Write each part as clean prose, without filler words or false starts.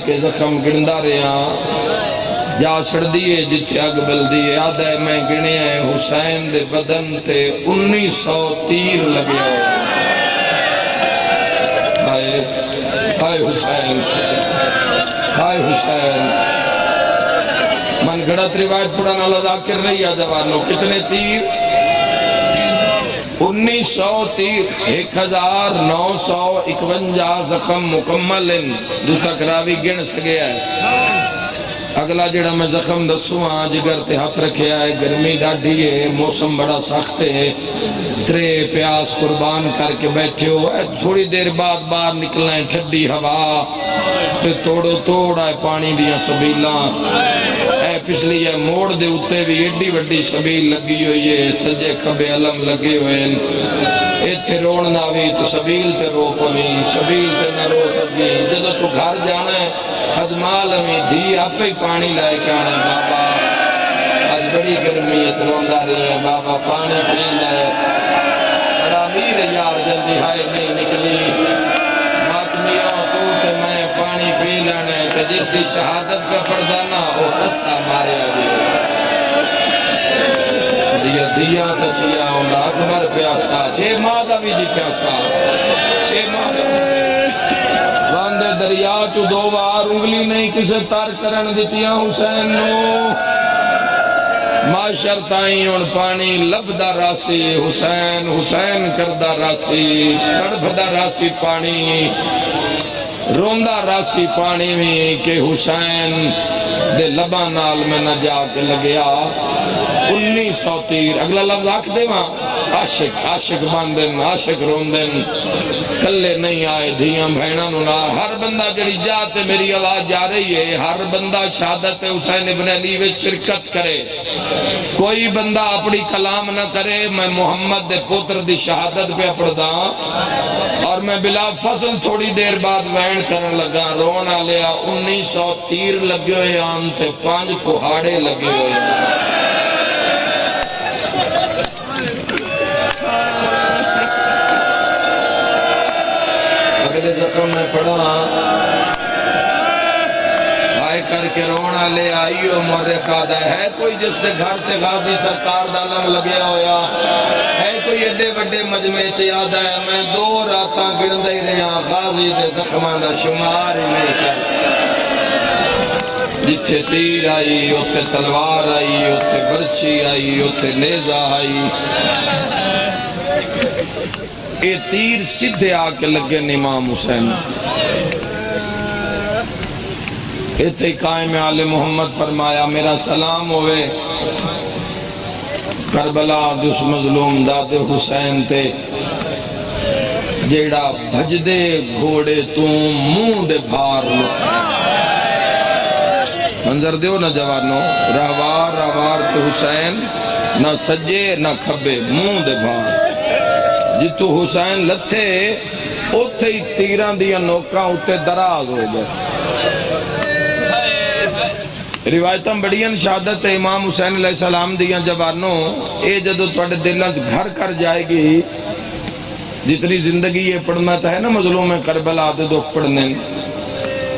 کے زخم گندا رہا جا چھڑ دیئے جتھے اگ بل دیئے یاد ہے میں گنے ہیں حسین دے بدن تے 1900 تیر لگے ہوئے ہائے حسین ہائے حسین من گھڑت روایت پڑھانا لذا کر رہی ہے جوانوں کتنے تیر 1900 تیر 1951 زخم مکمل جو تک راوی گن سگیا ہے اگلا جڑا میں زخم دسوں ہاں جگر تے ہاتھ رکھے آئے گرمی ڈاڑھی ہے موسم بڑا سخت ہے ترے پیاس قربان کر کے بیٹھے ہو تھوڑی دیر بعد باہر نکلنا ہے ٹھڈی ہوا تے توڑو توڑا ہے پانی دیا سبیلاں اے پچھلی ہے موڑ دے اتے بھی ایڈی وڈی سبیل لگی ہوئی ہے سجے کھبے علم لگے ہوئے ایتھے روڑ نہ بھی تو سبیل تے رو پویں سبیل تے نہ رو سکی جدو تو گھر جانا ہے حضمال ہمیں دھی آپ ہی پانی لائے کے آنے بابا آج بڑی گرمی ہے چلوندہ رہی ہے بابا پانی پینا ہے بڑا میر یار جلدی ہائے نہیں نکلی ماتمیوں تو کہ میں پانی پی لینے کہ جس کی شہادت کا پردانا وہ قصہ مارے آگے دیا تسیہ ہوندہ اکبر پیاسا 6 مادہ بھی جی پیاسا 6 مادہ باندے دریا چو 2 بار انگلی نہیں کسے تار کرن دیتیاں حسین نو معاشر تائیں ان پانی لبدہ راسی حسین حسین کردہ راسی کڑبدہ راسی پانی روندہ راسی پانی میں کہ حسین دے لبا نال میں نہ جا کے لگیا 1900 تیر اگلا لفظ آکھ دے وہاں عاشق باندن عاشق روندن کلے نہیں آئے دھیاں بھینہ نونا ہر بندہ جڑی جاتے میری آواز جا رہی ہے ہر بندہ شہادت حسین ابن علی وچ شرکت کرے کوئی بندہ اپنی کلام نہ کرے میں محمد دے پوتر دی شہادت پہ پڑھدا اور میں بلا فصل تھوڑی دیر بعد وین کرن لگا رونا لیا 1900 تیر لگے ہوئے آن تے 5 کوہاڑے لگے ہوئے اگلے زخم میں پڑھا آئے کر کے رونا لے آئیو مورخہ دا ہے کوئی جس دے گھر تے غازی سرکار دا علم لگیا ہویا ہے کوئی ایڈے وڈے مجمع چیادہ ہے میں 2 راتاں گرندہ ہی رہا غازی دے زخمان دا شمار ہی نہیں کر جتھے تیر آئی اتھے تلوار آئی اتھے برچی آئی اتھے نیزہ آئی اے تیر سدھے آکے لگے امام حسین ایتھے قائم آل محمد فرمایا میرا سلام ہوئے کربلا دس مظلوم داد حسین تے جیڑا بھج دے گھوڑے تو منہ دے بھار لکھے منظر دیو نہ جوانو رہوار تے حسین نہ سجے نہ کھبے منہ دے بھار جتو حسین لتھے اتھے ہی تیران دیا نوکاں اتھے دراز ہو گئے روایتاں بڑیاں شہادت امام حسین علیہ السلام دیا جوانوں اے جدو توڑے دلہ گھر کر جائے گی جتنی زندگی یہ پڑھنا تھا ہے نا مظلوم کربلا دے دکھ پڑھنے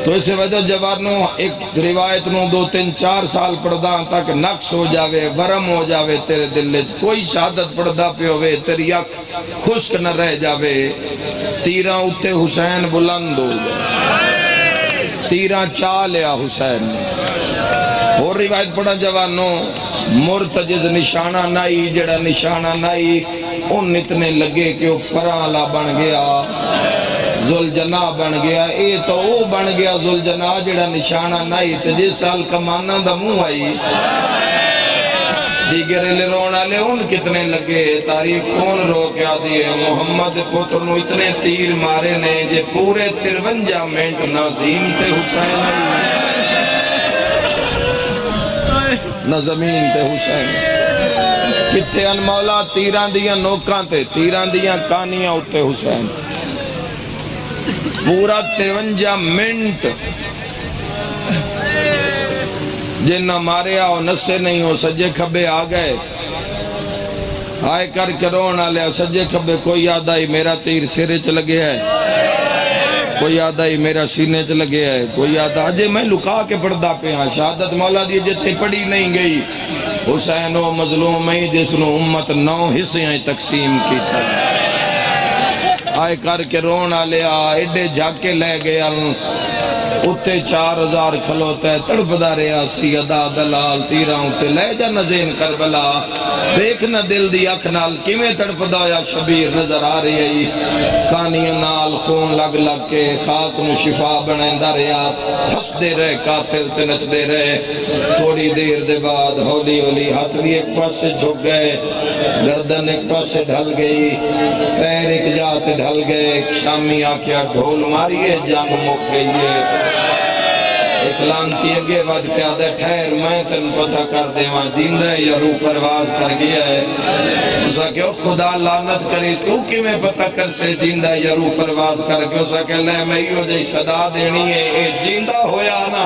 تو اس وجہ جوانوں ایک روایت نو 2 3 4 سال پڑھدا تاکہ نقص ہو جاوے ورم ہو جاوے تیرے دل کوئی شہادت پڑھدا پہ ہوئے تیری اکھ خشک نہ رہ جاوے تیراں اتے حسین بلند ہو گئے تیراں چالیا حسین اور روایت پڑھا جوانوں مرتجز نشانہ نائی جڑا نشانہ نائی ان اتنے لگے کہ وہ پرالا بن گیا ذوالجناح بن گیا اے تو وہ بن گیا ذوالجناح جڑا نشانہ نائی تے جس سال کمانہ دا منہ آئی دیگر لے رونا لے ان کتنے لگے تاریخ خون رو کیا دیئے محمد پتر نو اتنے تیر مارے نے جے پورے 53 منٹ نازیم تے حسین نہ زمین تے حسین کتے ان مولا تیران دیاں نوکاں تے تیران دیاں کانیاں اتے حسین پورا 53 منٹ جنہ مارے آؤ نسے نہیں ہو سجے کھبے آ گئے آئے کر کے رونا لیا سجے کھبے کوئی یاد آئی میرا تیر سرے چل گیا ہے کوئی آدھا ہی میرا سینے چ لگے ہے، کوئی آدھا اجے میں لکا کے پڑھدا پیا، شہادت مولا دی جتے پڑھی نہیں گئی۔ حسین و مظلوم ہے جس نو امت 9 حصے تقسیم کیتا آئے کر کے رونا لیا، ایڈے جھاکے لے گیا، اتے 4000 کھلوتا ہے، تڑپدا رہا سی ادا دلال تیراں تے لے جا نزین کربلا، دیکھنا دل دی اکھ نال کیویں تڑپدا یا شبیر نظر آ رہی ہے، کانیاں نال خون لگ لگ کے خاک نو شفا بنیندا رہا، ہس دے رہے قاتل تے نچ دے رہے، تھوڑی دیر دے بعد ہولی ہولی ہاتھ بھی ایک پاس سے جھک گئے، گردن ایک پاس سے ڈھل گئی، پیر ایک جاتے ڈھل گئے، شامی آکیا ڈھول ماریے جنگ مک گئی ہے، ایک لانتی اگے ود کیا دے ٹھہر میں تن پتہ کر دے وہاں دیندہ ہے یا روح پرواز کر گیا ہے، اسا کہ خدا لعنت کرے تو کی میں پتہ کر سے دیندہ ہے یا روح پرواز کر گیا، اسا کہ لے میں ہو جائے صدا دینی ہے، اے جیندہ ہویا نا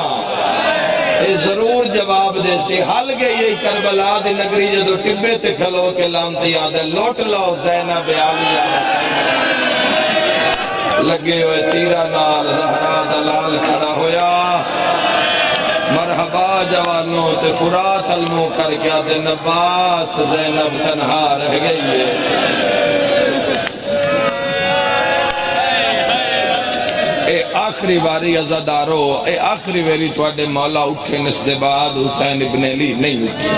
اے ضرور جواب دے سی، حل گئی یہ کربلا دے نگری جدو ٹبے تے کھلو کے لانتی آدھے لوٹ لو زینب عالیہ لگے ہوئے تیرہ نال زہرا دلال کھڑا ہویا، مرحبا جوانوں تے فرات علموں کر کے آدھے نباس زینب تنہا رہ گئی ہے، اے آخری باری عزادارو، اے آخری ویری توڑے مولا اٹھے نسدے بعد حسین ابن علی نہیں اٹھے،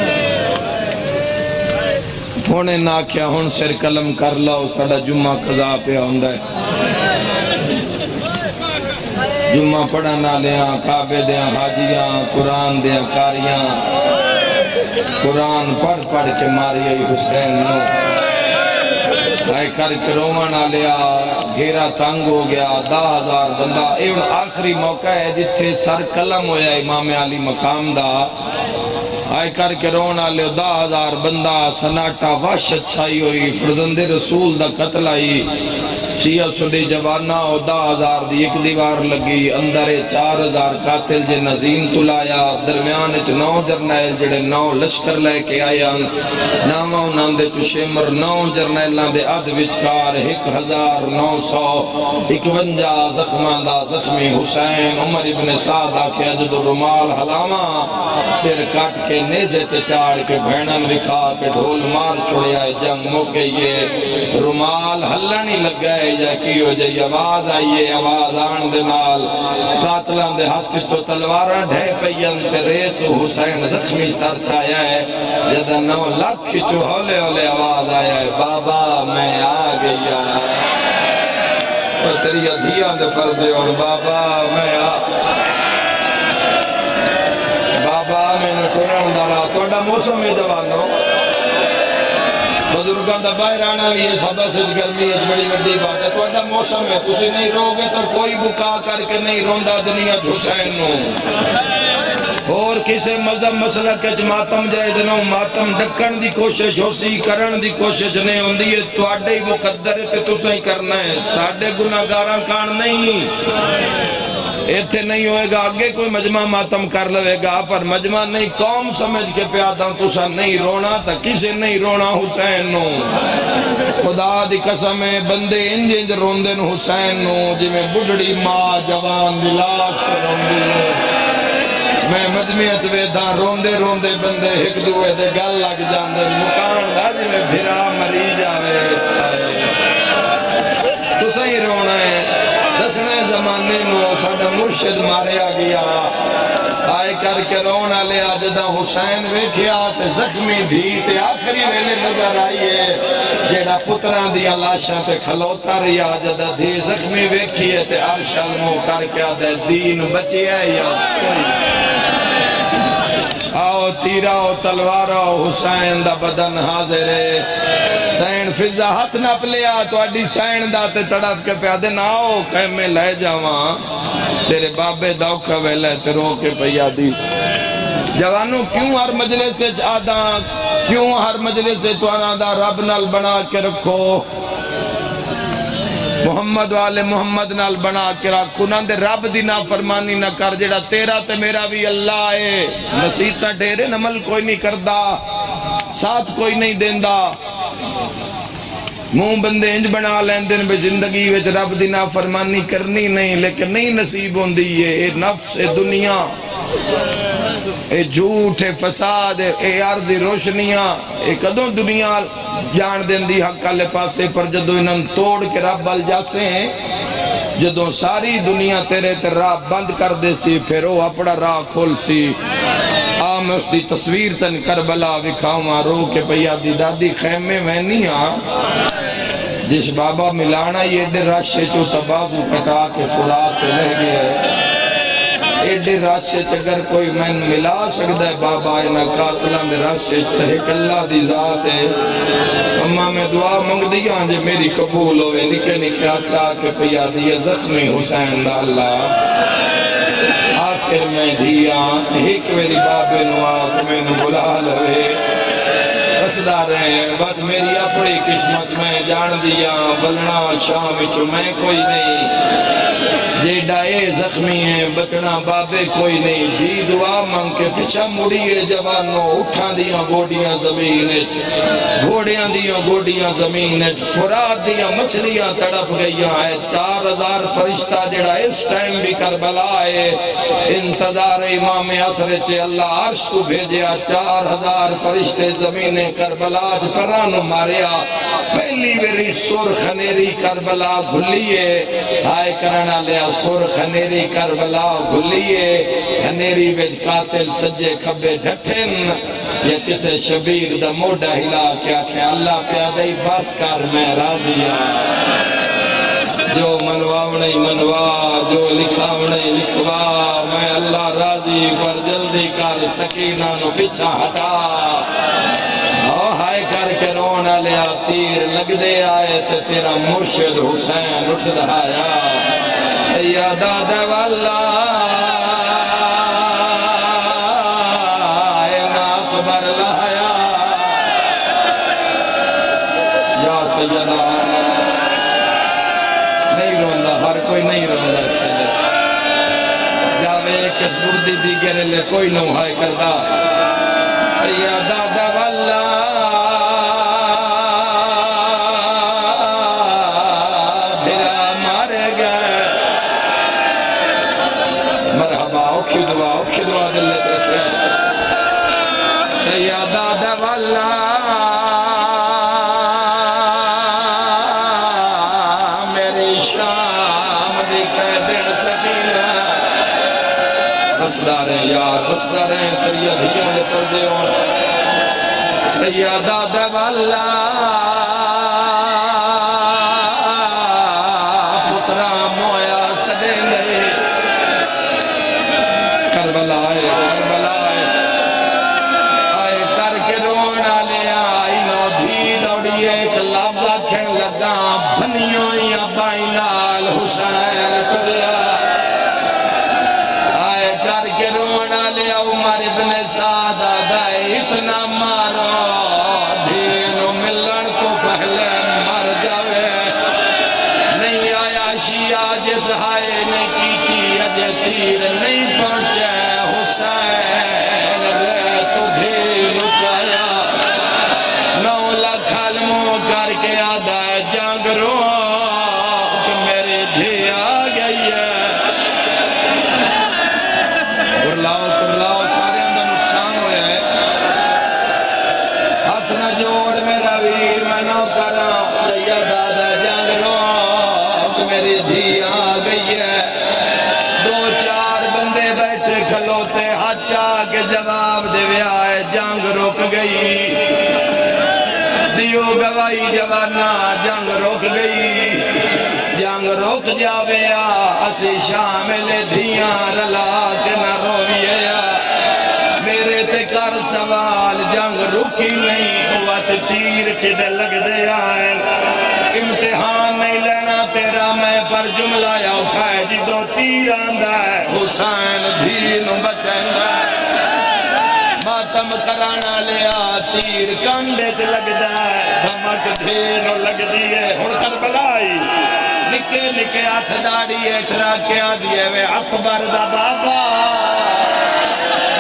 ہونے نہ کیا ہون سر قلم کر لو سڑا جمعہ قضا پہ ہوندہ ہے، جمعہ پڑھنا لیاں کعبے دیاں حاجیاں قرآن دیاں کاریاں، قرآن پڑھ پڑھ کے ماری آئی حسین نو، آئے کر کے رومانہ لیا، گھیرا تنگ ہو گیا، 10,000 بندہ، ایون آخری موقع ہے جتھے سر قلم ہویا امام علی مقام دا، آئے کر کے رونا لے 10,000 بندہ، سناٹا وحشت چھائی ہوئی، فرزند رسول دا قتل آئی، شیعہ سدی جوانہ ہو 10,000 دی ایک دیوار لگی، اندر 4,000 قاتل جے نظیم تلایا، درمیان 9 جرنیل جڑے 9 لشکر لے کے آیا، نامہ انہاں دے چشمر 9 جرنیلان دے عد وچکار 1951 زخمان دا زخمی حسین عمر ابن سعد آکھیا جدو رمال حلاما سر کٹ کے نیزے تے چاڑ کے بھینن وکھا کے ڈھول مار چھوڑیا ہے، جنگ مک گئی ہے، رمال ہلنی لگ گئے یا کیو جائی آواز آئیے، آواز آن دے نال قاتلان دے ہاتھ تو تلواراں ڈھے پئین تے ریت حسین زخمی سر چھایا ہے، جدہ 9 لاکھ چو ہولے ہولے آواز آیا ہے، بابا میں آ گیا اور تیری ادھیاں دے پردے اور بابا میں آ بابا میں نے ٹرن دارا توڑا موسم میں جوانو بزرگان دا باہر آنا بھی یہ سادہ سے گرمی ہے بڑی بڑی بات ہے توڑا موسم ہے تسی نہیں رو گے تو کوئی بکا کر کے نہیں روندہ دنیا حسین نو اور کسے مذہب مسئلہ کچھ ماتم جائے جنہوں ماتم ڈکن دی کوشش ہو سی کرن دی کوشش نہیں ہوندی ہے تو آڈے ہی مقدر ہے تو سہی کرنا ہے ساڑھے گناہ گاراں کان نہیں ایتھے نہیں ہوئے گا آگے کوئی مجمع ماتم کر لوے گا پر مجمع نہیں قوم سمجھ کے پیادا ہوں تو سا نہیں رونا تا کسے نہیں رونا حسین نو خدا دی قسم ہے بندے انج روندن حسین نو جی میں بڑھڑی ماں جوان دلاش کر روندی میں مجمعیت ویدھا روندے روندے بندے ایک دوئے دے گل لگ جاندے مکان دا جی میں بھرا مری جاوے تو صحیح رونا ہے دسنے زمانے نو ساڑھا مرشد ماریا گیا آئے کر کے رونا لیا جدہ حسین ویکھیا تے زخمی دھی تے آخری ویلے نظر آئیے جیڑا پتران دیا لاشاں تے کھلوتا ریا جدہ دھی زخمی ویکھیے تے عرشل مو کر کے آدھے دین بچی ہے یا آؤ تیرہ و تلوارہ حسین دا بدن حاضر ہے سین فضا ہاتھ نہ پلیا تو اڈی سین داتے تڑپ کے پیادے نہ آؤ خیمے لے جاواں تیرے بابے دوکھا ویلے تے رو کے پیا دی جوانوں کیوں ہر مجلس سے آدھا کیوں ہر مجلس سے تو آدھا رب نال بنا کے رکھو محمد والے محمد نال بنا کے رکھو نہ دے رب دی نافرمانی نہ کر جڑا تیرا تے میرا بھی اللہ ہے نصیحتاں ڈھیرے عمل کوئی نہیں کردا ساتھ کوئی نہیں دیندہ منہ بندے انج بنا لیندے نے زندگی وچ رب دی نافرمانی کرنی نہیں، لیکن نہیں نصیب ہوندی ہے۔ اے نفس، اے دنیا، اے جھوٹ، اے فساد، اے عرضی روشنیاں، اے کدوں دنیا جان دین دی حق والے پاسے، پر جدوں انہاں توڑ کے رب ال جاسے ہیں، جدوں ساری دنیا تیرے تے راہ بند کر دے سی، پھر وہ اپنا راہ کھول سی۔ میں اس دی تصویر تن کربلا وکھاواں، رو کے پیا دی دادی خیمے میں نہیں جس بابا ملانا یہ ایڈے راشے چو تبازو کٹا کے فرات لہ گئے، ایڈے راشے چگر کوئی میں ملا سکتا ہے بابا اینا قاتلان دے راشے تحق اللہ دی ذات ہے۔ اما میں دعا مانگ دیا جے میری قبول ہوئے، نکے نکے آچا کے پیا دیا زخمی حسین دا اللہ۔ آخر میں دیا ایک میری بابے نواق میں بلا لوے، رسدہ رہے بات میری اپنی قسمت میں جان دیا، بلنا شام چو میں کوئی نہیں، جے ڈائے زخمی ہیں بچنا بابے کوئی نہیں، جی دعا مانگ کے پچھا مڑیے جوانوں، اٹھا دیا گوڑیاں زمینچ، گھوڑیاں دیا گوڑیاں زمینچ، فرات دیا مچھلیاں تڑپ گئیاں ہے، 4000 فرشتہ جڑا اس ٹائم بھی کربلا ہے، انتظار امام عصر چے اللہ عرش کو بھیجیا، 4000 فرشتے زمین کربلا پرانو ماریا، پہلی ویری سر خنیری کربلا گھلیے، آئے کرنا لیا سر خنیری کربلا گھلیے، خنیری ویج قاتل سجے کھبے ڈھٹن، یا کسے شبیر دا موڑا ہلا کیا کہ اللہ پیادہی بس کر میں راضیا، جو منواؤ نہیں منوا، جو لکھاؤ نہیں لکھوا، میں اللہ راضی پر جلدی کر سکینہ نو پچھا ہٹا، ہائے کر کے رونا لیا تیر لگ دے آئے تے تیرا مرشد حسین اٹھ دہایا، سیدہ دواللہ اینا اکبر لہایا، یا سیدہ نہیں روندہ، ہر کوئی نہیں روندہ سیدہ، جاوے کس بردی بھی گرے لے کوئی نو ہائے کردہ، سیدہ دواللہ دعا دلت رکھے سیدہ دواللہ میری شام دکھے دن سکینہ، بسدار ہیں یار بسدار ہیں سیدھیوں نے پردے ہوں، سیدہ دواللہ پترہ مویا سجے لے، کربلا آئے کر کے رونا لے آئی نو بھی دوڑی ایک لابا کھن لگا، بھنیوں یا بائی لال حسین کریا، آئے کر کے رونا لے عمر ابن سعد آدھائے اتنا مارو، دینوں ملن کو پہلے مر جاوے، نہیں آیا شیعہ جس ہائے نے کی اجے تیر نہیں پہنچے، حسین رہ تو دھیر اچھایا، 9 لاکھ علموں کر کے آدھا ہے جنگ رو کہ میری دھی آ گئی ہے، کرلاؤ سارے اندر نقصان ہوئے ہیں، ہاتھ نہ جوڑ میرا ویر میں نہ کرا، سید آدھا جنگ رو کہ میری دھی آ گئی ہے، 2-4 بندے بیٹھے کھلوتے ہچا کے جواب دے آئے، جنگ رک گئی، دیو گوائی جوانا جنگ رک گئی، جنگ رک جاوے اسی شامل دھیاں رلا کے نہ رویے، میرے تے کر سوال جنگ رکی نہیں، قوت تیر کدے لگ دے آئے، امتحان نہیں لینا تیرا میں پر جملہ یا اٹھائے، جدو تیر آندہ ہے حسین دین بچیں گا، ماتم کرانا لیا تیر کانڈے چ لگ دائے، دھمک دین لگ دیئے، ہن کربلائی نکے نکے ہاتھ داڑی اٹھرا کیا دیئے وے اکبر دا بابا،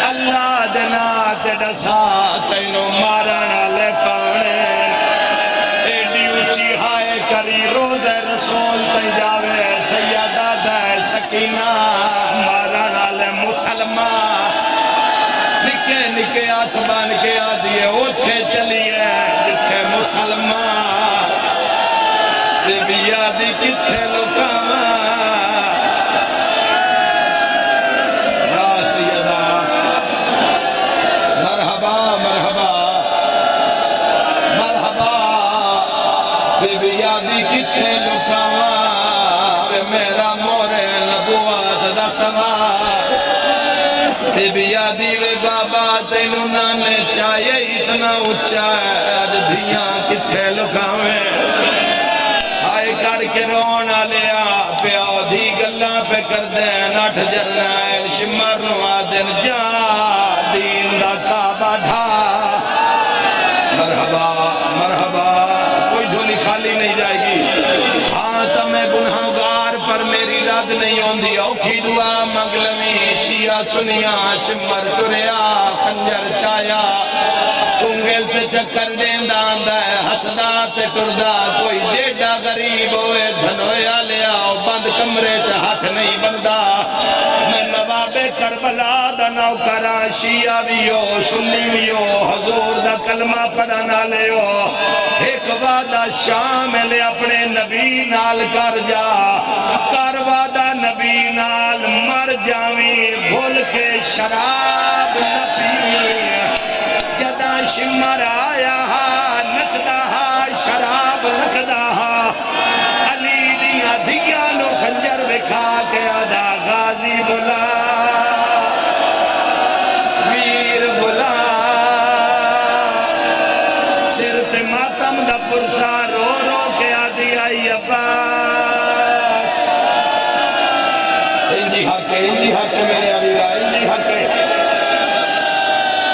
اللہ دنات ڈسا تینوں مارنا لے پانے، ایڈی اچھی رسول تے جاوے سیدہ دے سکینہ مارا نال مسلمان نکے نکے ہاتھ بان کے آدھیے اوتھے چلیے جتھے مسلمان بی بی آدھی کتھے لکاواں یا سیدہ مرحبا مرحبا مرحبا بی بی آدھی کتھے لکاواں میرا مورے نبوات دا سوار بی بی آدھی وے بابا تینوں نانے چاہیے اتنا اچھا ہے آج دھیاں کتھے لکاویں آئے کر کے رونا لیا پیاو دھی گلہ پہ کر دیں نٹھ جرنائل شمر نوا دن جا دین دا کعبہ ڈھا مرحبا مرحبا کوئی جھولی خالی نہیں جائے گی ہاں تمہیں گنہگار پر میری رد نہیں ہوندی اوکھی دعا مگلمی شیعہ سنیا چمر تریا خنجر چایا تنگل تے چکر دیندہ آندہ ہے حسدہ تے کردہ کوئی ڈیڈا غریب ہوئے دھنویا لیا بند کمرے چاہت نہیں بندہ میں نواب کربلا دا نوکرہ شیعہ بھی ہو سنی بھی ہو حضور دا کلمہ پڑھنا لے ہو ایک وعدہ شامل اپنے نبی نال کر جا کر وعدہ نبی نال مر جاویں بھول کے شراب نہ پیویں جدہ شمر آیا نچدہ شراب رکھدہ علی دیا دیا نو خنجر بکھا کے آدھا غازی بلا ویر بلا سرت ماتم دا پرسا رو رو کے آدھی آئی عباس انجی حق میرے عبیرہ انجی حق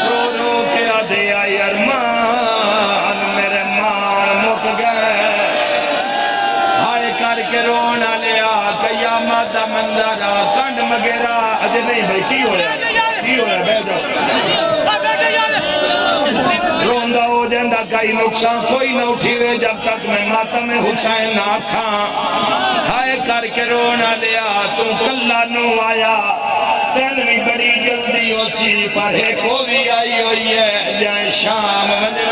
رو رو کے آدھی آئی ارمان میرے مان مک گئے ہائے کر کے رونا لیا قیامت دا منظرہ کنڈ مگیرہ اجھے نہیں بھائی کی ہویا بے جاؤ روندہ ہو جندہ کئی نقصان کوئی نہ اٹھیوے جب تک میں ماتم حسین نہ کھاں ہائے کر کے رونا لیا تم کلہ نو آیا تینوی بڑی جلدی ہو سی پر ایک ہو بھی آئی ہوئی ہے جائیں شام مجھے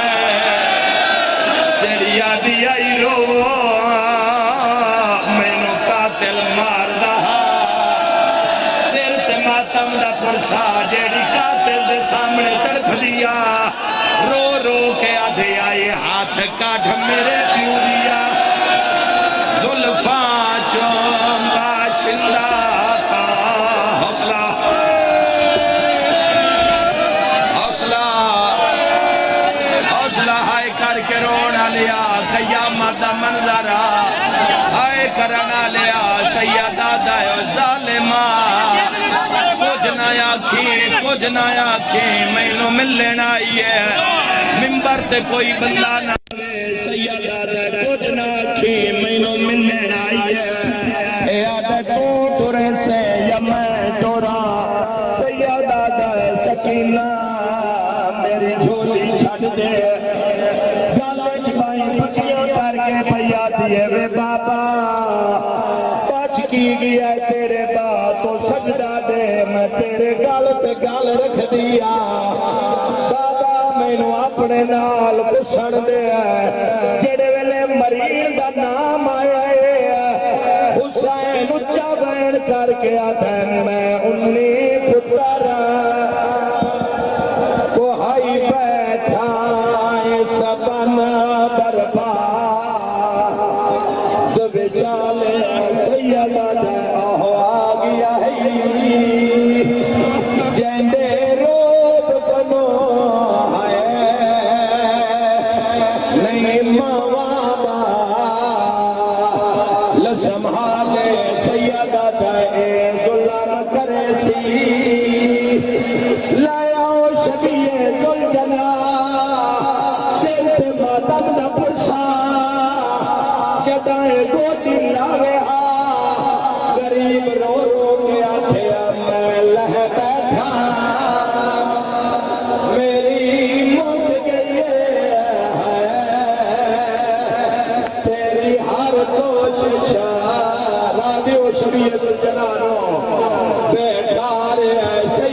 تیری یادی آئی رو میں نو قاتل مار دہا سرت ماتم دا پرسا جیڑی قاتل دے سامنے تڑپ دیا رو رو کے آدھے آئے ہاتھ کاٹھ میرے پیوریا زلفاں چوم باشندہ کا حوصلہ ہائے کر کے رونا لیا قیامت دا منظرہ ہائے کرنا لیا سیدہ دائیو ظالمہ کچھ نہ آکھیں میں نو مل لینا آئی ہے ممبر تے کوئی بندہ نہ سیدہ دائیو کچھ نہ آکھیں میں نو مل لینا آئی ہے اے آدھے تو ٹورے سے یا میں ٹورا سیدہ دائیو سکینہ میری جھولی چھٹ دے گالے چھپائیں پکیوں کر کے پیا دیے وے بابا پچ کی گیا تیرے با تو سجدہ دے میں تیرے گال تے گال رکھ دیا بابا میں نو اپنے نال کسن دے جڑے ویلے مرین دا نام آیا ہے حسین اچھا بین کر کے آتا ہے میں انہی پتر کو ہائی بیٹھا سبن برباد دو بچالے سیدہ دے آہو آگیا ہے جیندے روب کنو ہے نہیں موابا لسمحالے سیدہ دے ظلم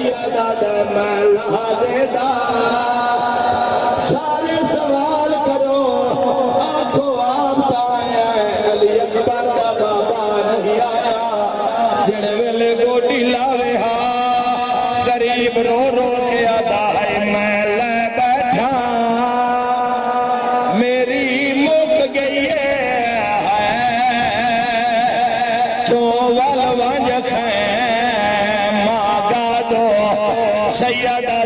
سیدہ دے محلہ دے دا سارے سوال کرو آنکھوں آپ آیا ہے علی اکبر دا بابا نہیں آیا جڑے ویلے گوٹی لاوے ہاں غریب رو رو کے آدھا ہے میں لے بیٹھا میری مک گئی ہے تو والوانج خیم ماں گا دو سیدہ